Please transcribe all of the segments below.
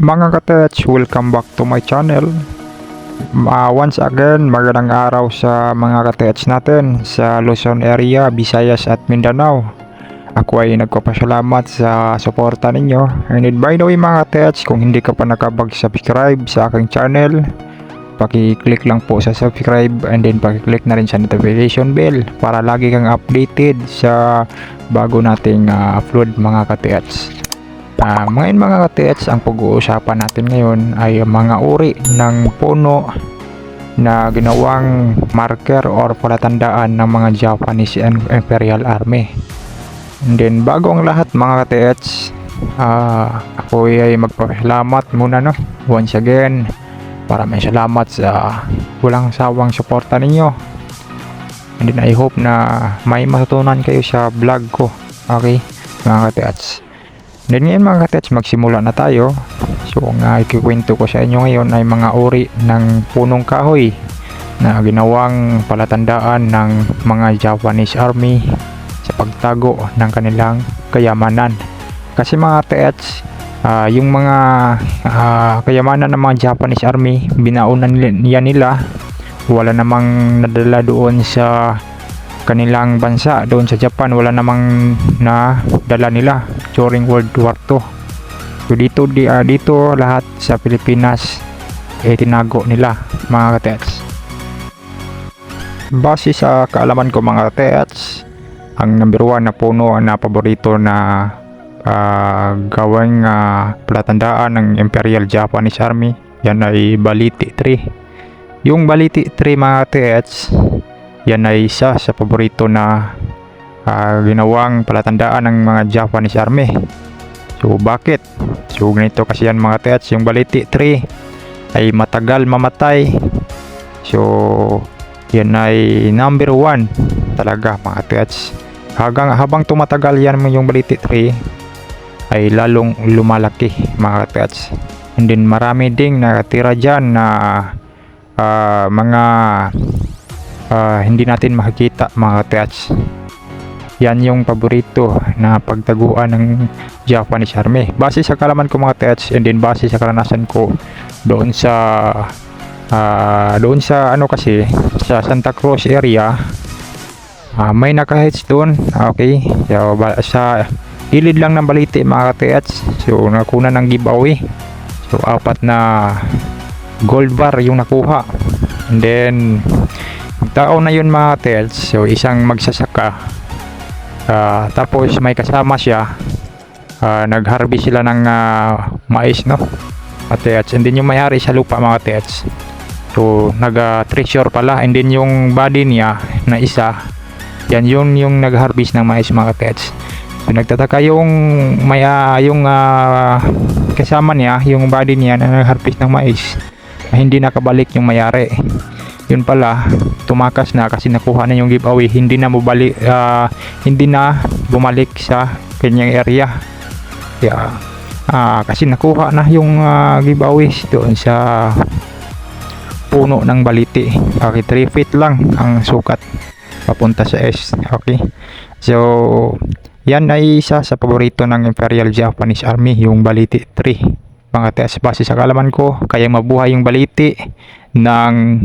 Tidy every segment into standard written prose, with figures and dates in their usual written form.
Mga katets, welcome back to my channel. Once again, magandang araw sa mga katets natin sa Luzon area, Visayas at Mindanao. Ako ay nagpapasalamat sa suporta ninyo. And by the way mga katets, kung hindi ka pa nakapag-subscribe sa aking channel, paki-click lang po sa subscribe and then paki-click na rin sa notification bell para lagi kang updated sa bago nating upload mga katets. Ngayon mga katets, ang pag-uusapan natin ngayon ay mga uri ng puno na ginawang marker or palatandaan ng mga Japanese Imperial Army. And then bago ang lahat mga katets, ako ay magpasalamat muna once again. Maraming salamat sa walang sawang suporta ninyo. And then I hope na may matutunan kayo sa vlog ko. Okay mga katets. Then ngayon mga katets, magsimula na tayo. So ang ikikwento ko sa inyo ngayon ay mga uri ng punong kahoy na ginawang palatandaan ng mga Japanese Army sa pagtago ng kanilang kayamanan. Kasi mga katets, yung mga kayamanan ng mga Japanese Army, binaunan nila, wala namang nadala doon sa kanilang bansa, doon sa Japan wala namang nadala nila during World War II. So dito lahat sa Pilipinas tinago nila mga katets. Base sa kaalaman ko mga katets, ang number 1 na puno na paborito na gawing palatandaan ng Imperial Japanese Army, yan ay Baliti Tree. Yung Baliti Tree mga katets, yan ay isa sa paborito na ginawang palatandaan ng mga Japanese Army. So bakit? So ganito kasi yan mga katets, yung Baliti Tree ay matagal mamatay. So yan ay number 1 talaga mga katets. Habang tumatagal yan yung Baliti Tree ay lalong lumalaki mga katets. And then marami ding nakatira dyan na mga hindi natin makikita mga katets. Yan yung paborito na pagtaguan ng Japanese Army base sa kalaman ko mga katets, and then base sa karanasan ko doon sa kasi sa Santa Cruz area, may naka-hedge doon. Okay, so, sa gilid lang ng Baliti mga katets, so nakuna ng giveaway. So 4 na gold bar yung nakuha. And then tao na yun mga katets, so isang magsasaka, tapos may kasama siya, nag-harvest sila ng mais katets. And then yung may-ari sa lupa mga katets, so nag-treasure pala. And then yung body niya na isa, yan yung nag-harvest ng mais mga katets. So nagtataka yung kasama niya, yung body niya na nag-harvest ng mais, hindi nakabalik yung may-ari. Yun pala, tumakas na kasi nakuha na yung giveaway, hindi na bumalik sa kanyang area. Kaya kasi nakuha na yung giveaway doon sa puno ng Baliti. Okay, 3 feet lang ang sukat papunta sa S. Okay, so yan ay isa sa paborito ng Imperial Japanese Army, yung Baliti Tree mga katets. Base sa kalaman ko, kaya mabuhay yung Baliti ng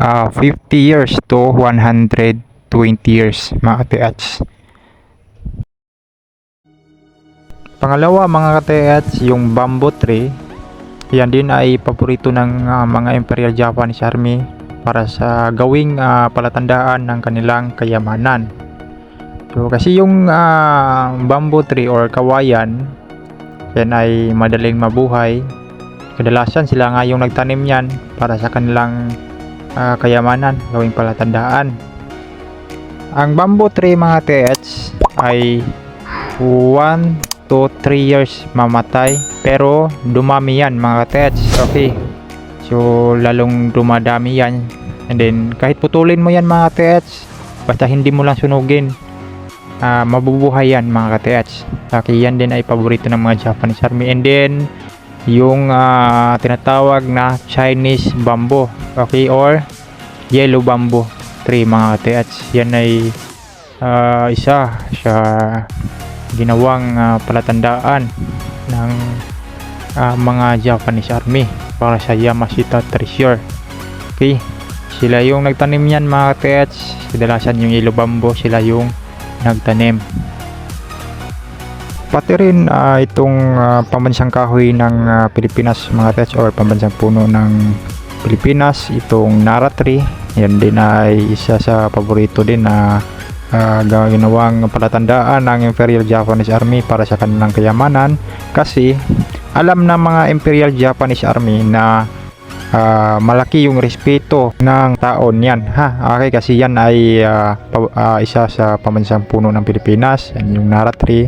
50 years to 120 years mga katets. Pangalawa mga katets, yung bamboo tree. Yan din ay paborito ng mga Imperial Japanese Army para sa gawing palatandaan ng kanilang kayamanan. So kasi yung bamboo tree or kawayan, yan ay madaling mabuhay. Kadalasan sila nga yung nagtanim yan para sa kanilang kayamanan, gawing palatandaan. Ang bamboo tree mga katets ay 1 to 3 years mamatay, pero dumami yan mga katets. Okay, so lalong dumadami yan. And then kahit putulin mo yan mga katets, basta hindi mo lang sunugin, mabubuhay yan mga katets. Okay, yan din ay paborito ng mga Japanese Army. And then yung tinatawag na Chinese bamboo, okay, or yellow bamboo tree mga katets. Yan ay isa sa ginawang palatandaan ng mga Japanese Army para sa Yamashita Treasure. Okay, sila yung nagtanim yan mga ka-TH. Kadalasan yung Yellow Bamboo sila yung nagtanim. Pati rin itong pambansang kahoy ng Pilipinas mga ka-TH, or pambansang puno ng Pilipinas, itong Nara tree. Yan din ay isa sa paborito din na ginawang palatandaan ng Imperial Japanese Army para sa kanilang kayamanan, kasi alam ng mga Imperial Japanese Army na malaki yung respeto ng taon yan okay, kasi yan ay isa sa pambansang puno ng Pilipinas, yan yung Nara tree.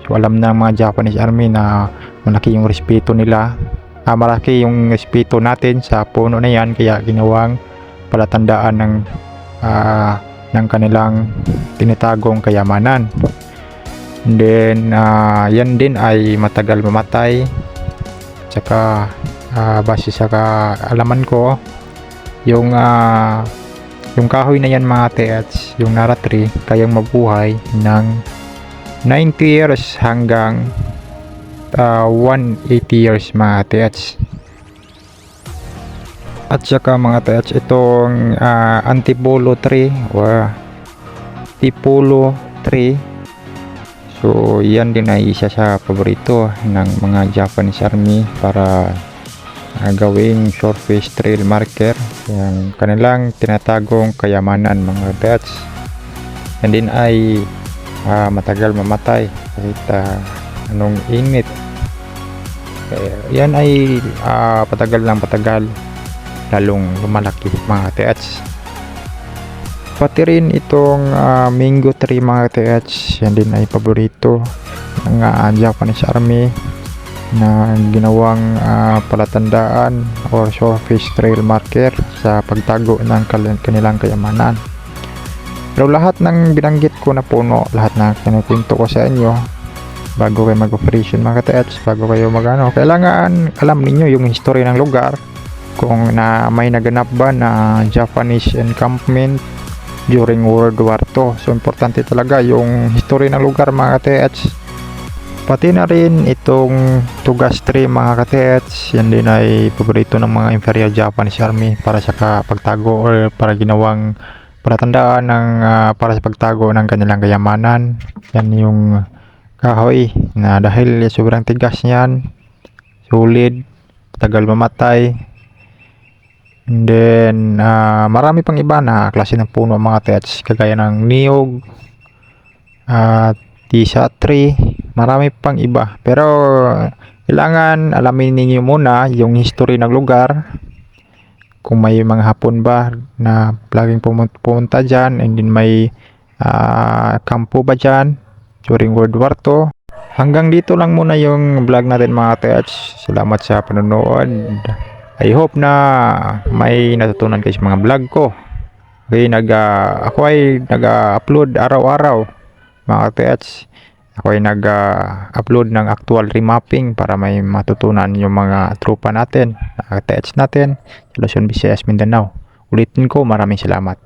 So alam ng mga Japanese Army na malaki yung respeto nila, malaki yung respeto natin sa puno na yan, kaya ginawang palatandaan ng kanilang tinatagong kayamanan. And then yan din ay matagal mamatay, tsaka base sa kaalaman ko, yung kahoy na yan mga TH, yung Nara tree, kayang mabuhay ng 90 years hanggang 180 years mga TH. At saka mga TH, itong Antipolo tree or Tipolo tree, so yan din ay isa sa paborito ng mga Japanese Army para gawing surface trail marker, yung kanilang tinatagong kayamanan mga TH. Yan din ay matagal mamatay kahit anong init. Yan ay patagal lang patagal, lalong lumalaki mga TH. Pati rin itong mango tree mga TH, yan din ay paborito ng Japanese Army na ginawang palatandaan or surface trail marker sa pagtago ng kanilang kayamanan. Pero lahat ng binanggit ko na puno, lahat na kinukwento ko sa inyo, bago kayo mag-operation mga TH, bago kayo kailangan alam ninyo yung history ng lugar, kung may naganap ba na Japanese encampment during World War II. So importante talaga yung history ng lugar mga ka-TH. Pati na rin itong Tugas tree mga ka-TH, yan din ay paborito ng mga Imperial Japanese Army para sa pagtago or para ginawang palatandaan ng para sa pagtago ng kanilang kayamanan. Yan yung kahoy na dahil sobrang tigas niyan, solid, tagal mamatay. And then marami pang iba na klase ng puno mga TH, kagaya ng niyog, tisa tree, marami pang iba. Pero kailangan alamin ninyo muna yung history ng lugar, kung may mga Hapon ba na laging pumunta dyan, and then may kampo ba dyan during World War II. Hanggang dito lang muna yung vlog natin mga TH. Salamat sa panonood. I hope na may natutunan kayo sa mga vlog ko. Okay, ako ay nag-upload araw-araw mga TH. Ako ay nag-upload ng actual remapping para may matutunan yung mga tropa natin, TH natin sa Luzon, Visayas, Mindanao. Ulitin ko, maraming salamat.